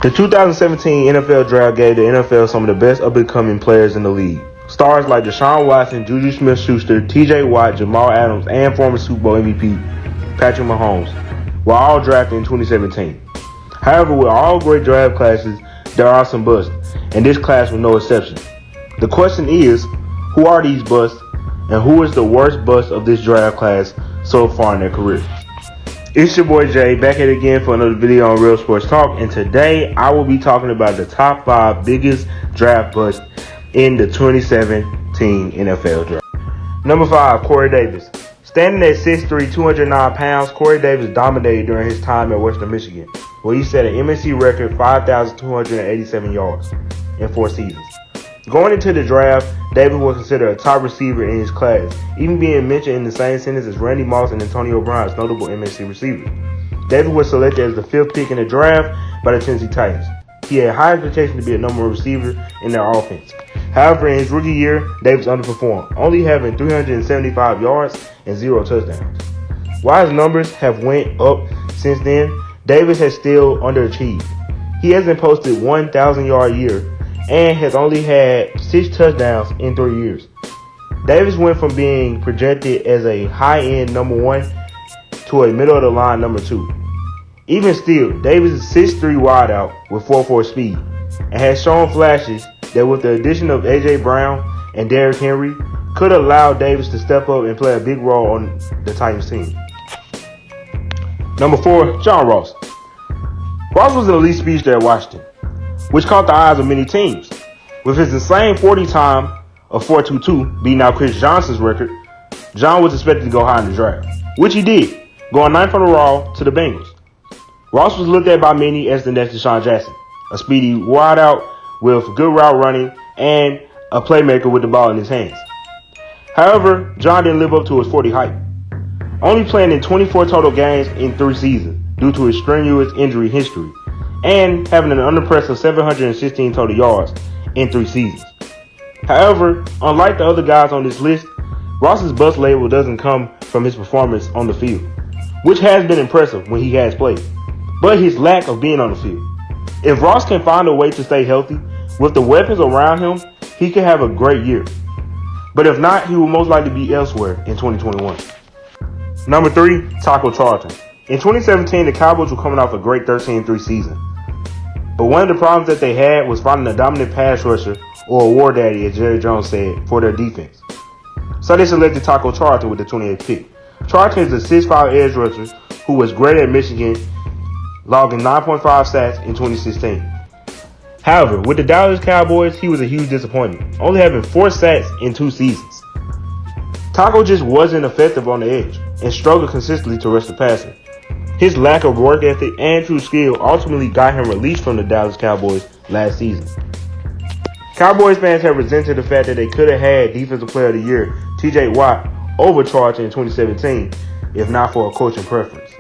The 2017 NFL Draft gave the NFL some of the best up-and-coming players in the league. Stars like Deshaun Watson, Juju Smith-Schuster, T.J. Watt, Jamal Adams, and former Super Bowl MVP Patrick Mahomes were all drafted in 2017. However, with all great draft classes, there are some busts, and this class was no exception. The question is, who are these busts, and who is the worst bust of this draft class so far in their career? It's your boy Jay, back at it again for another video on Real Sports Talk, and today I will be talking about the top 5 biggest draft busts in the 2017 NFL Draft. Number 5, Corey Davis. Standing at 6'3", 209 pounds, Corey Davis dominated during his time at Western Michigan, where he set an MSC record 5,287 yards in 4 seasons. Going into the draft, Davis was considered a top receiver in his class, even being mentioned in the same sentence as Randy Moss and Antonio Brown's notable MSC receivers. Davis was selected as the 5th pick in the draft by the Tennessee Titans. He had high expectations to be a number 1 receiver in their offense. However, in his rookie year, Davis underperformed, only having 375 yards and 0 touchdowns. While his numbers have went up since then, Davis has still underachieved. He hasn't posted 1,000-yard year and has only had 6 touchdowns in 3 years. Davis went from being projected as a high-end number 1 to a middle-of-the-line number 2. Even still, Davis is 6'3" wideout with 4.4 speed and has shown flashes that with the addition of A.J. Brown and Derrick Henry could allow Davis to step up and play a big role on the Titans team. Number 4, John Ross. Ross was an elite speedster at Washington, which caught the eyes of many teams. With his insane 40 time of 4.22 beating out Chris Johnson's record, John was expected to go high in the draft, which he did, going 9th overall to the Bengals. Ross was looked at by many as the next Deshaun Jackson, a speedy wideout with good route running and a playmaker with the ball in his hands. However, John didn't live up to his 40 hype, only playing in 24 total games in 3 seasons due to his strenuous injury history, and having an unimpressive 716 total yards in 3 seasons. However, unlike the other guys on this list, Ross's bust label doesn't come from his performance on the field, which has been impressive when he has played, but his lack of being on the field. If Ross can find a way to stay healthy, with the weapons around him, he could have a great year. But if not, he will most likely be elsewhere in 2021. Number 3, Taco Charlton. In 2017, the Cowboys were coming off a great 13-3 season. But one of the problems that they had was finding a dominant pass rusher, or a war daddy, as Jerry Jones said, for their defense. So they selected Taco Charlton with the 28th pick. Charlton is a 6'5" edge rusher who was great at Michigan, logging 9.5 sacks in 2016. However, with the Dallas Cowboys, he was a huge disappointment, only having 4 sacks in 2 seasons. Taco just wasn't effective on the edge and struggled consistently to rush the passer. His lack of work ethic and true skill ultimately got him released from the Dallas Cowboys last season. Cowboys fans have resented the fact that they could have had Defensive Player of the Year T.J. Watt over Charlton in 2017, if not for a coaching preference.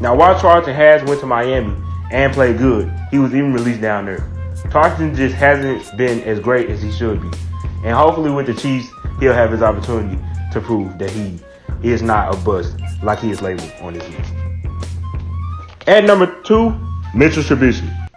Now, while Charlton has went to Miami and played good, he was even released down there. Charlton just hasn't been as great as he should be, and hopefully with the Chiefs, he'll have his opportunity to prove that he is not a bust like he is labeled on this list. At number 2, Mitchell Trubisky.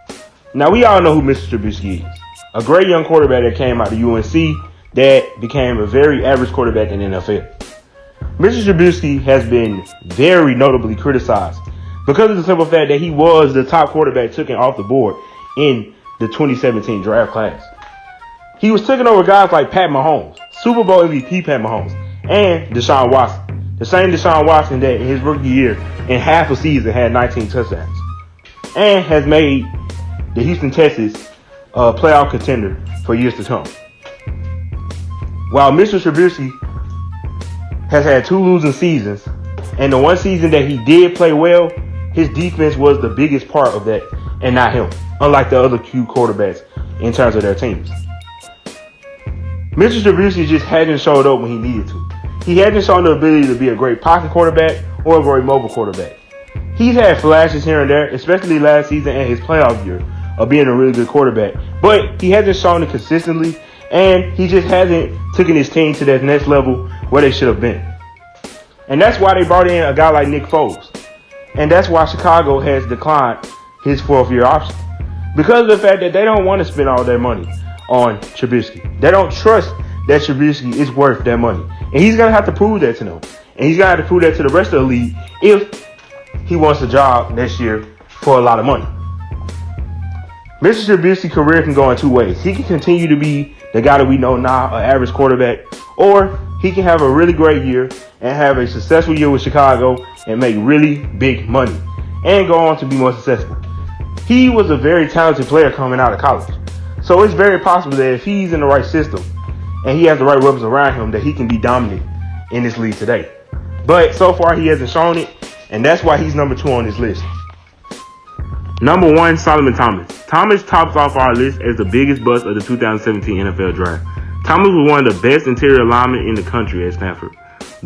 Now, we all know who Mitchell Trubisky is. A great young quarterback that came out of UNC that became a very average quarterback in the NFL. Mitchell Trubisky has been very notably criticized because of the simple fact that he was the top quarterback taken off the board in the 2017 draft class. He was taking over guys like Pat Mahomes, Super Bowl MVP Pat Mahomes, and Deshaun Watson. The same Deshaun Watson that in his rookie year, in half a season, had 19 touchdowns. And has made the Houston Texans a playoff contender for years to come. While Mr. Trubisky has had 2 losing seasons, and the one season that he did play well, his defense was the biggest part of that, and not him, unlike the other Q quarterbacks in terms of their teams. Mr. Trubisky just hadn't showed up when he needed to. He hasn't shown the ability to be a great pocket quarterback or a great mobile quarterback. He's had flashes here and there, especially last season and his playoff year, of being a really good quarterback. But he hasn't shown it consistently, and he just hasn't taken his team to that next level where they should have been. And that's why they brought in a guy like Nick Foles. And that's why Chicago has declined his 4th-year option. because of the fact that they don't want to spend all their money on Trubisky. They don't trust that Trubisky is worth that money. And he's going to have to prove that to them. And he's going to have to prove that to the rest of the league if he wants a job next year for a lot of money. Mr. Trubisky's career can go in two ways. He can continue to be the guy that we know now, an average quarterback, or he can have a really great year and have a successful year with Chicago and make really big money and go on to be more successful. He was a very talented player coming out of college. So it's very possible that if he's in the right system and he has the right weapons around him, that he can be dominant in this league today. But so far, he hasn't shown it, and that's why he's number 2 on this list. Number 1, Solomon Thomas. Thomas tops off our list as the biggest bust of the 2017 NFL Draft. Thomas was one of the best interior linemen in the country at Stanford,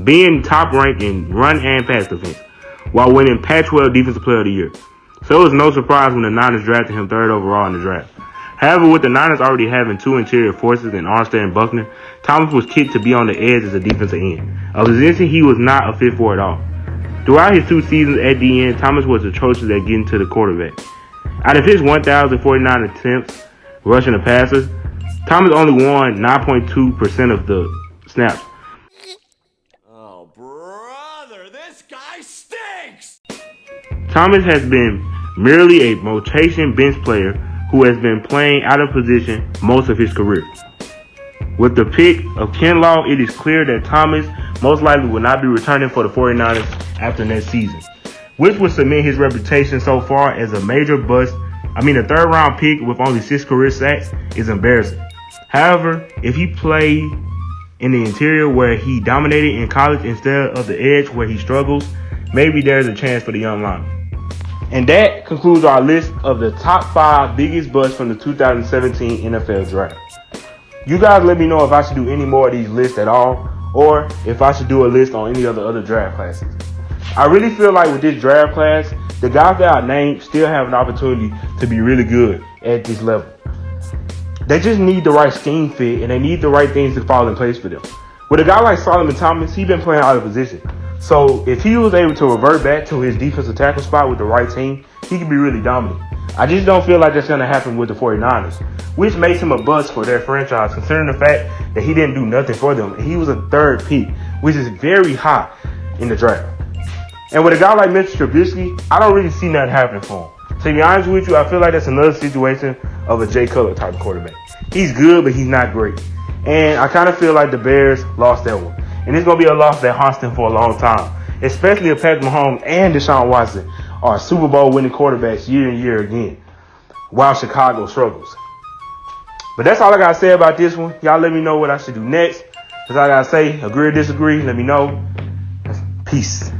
being top ranked in run and pass defense, while winning Pac-12 Defensive Player of the Year. So it was no surprise when the Niners drafted him 3rd overall in the draft. However, with the Niners already having 2 interior forces in Armstead and Buckner, Thomas was kicked to be on the edge as a defensive end, a position he was not a fit for at all. Throughout his 2 seasons at the end, Thomas was atrocious at getting to the quarterback. Out of his 1,049 attempts rushing the passers, Thomas only won 9.2% of the snaps. Oh, brother, this guy stinks! Thomas has been merely a rotation bench player who has been playing out of position most of his career. With the pick of Kinlaw, it is clear that Thomas most likely will not be returning for the 49ers after next season, which would cement his reputation so far as a major bust. A 3rd round pick with only 6 career sacks is embarrassing. However, if he played in the interior where he dominated in college instead of the edge where he struggles, maybe there's a chance for the young lineman. And that concludes our list of the top 5 biggest busts from the 2017 NFL Draft. You guys let me know if I should do any more of these lists at all, or if I should do a list on any of the other draft classes. I really feel like with this draft class, the guys that I named still have an opportunity to be really good at this level. They just need the right scheme fit, and they need the right things to fall in place for them. With a guy like Solomon Thomas, he's been playing out of position. So if he was able to revert back to his defensive tackle spot with the right team, he could be really dominant. I just don't feel like that's going to happen with the 49ers, which makes him a bust for their franchise, considering the fact that he didn't do nothing for them. And he was a 3rd pick, which is very high in the draft. And with a guy like Mr. Trubisky, I don't really see nothing happening for him. To be honest with you, I feel like that's another situation of a Jay Cutler type of quarterback. He's good, but he's not great. And I kind of feel like the Bears lost that one. And it's going to be a loss that haunts them for a long time, especially if Patrick Mahomes and Deshaun Watson are Super Bowl winning quarterbacks year and year again, while Chicago struggles. But that's all I got to say about this one. Y'all let me know what I should do next. That's all I got to say. Agree or disagree, let me know. Peace.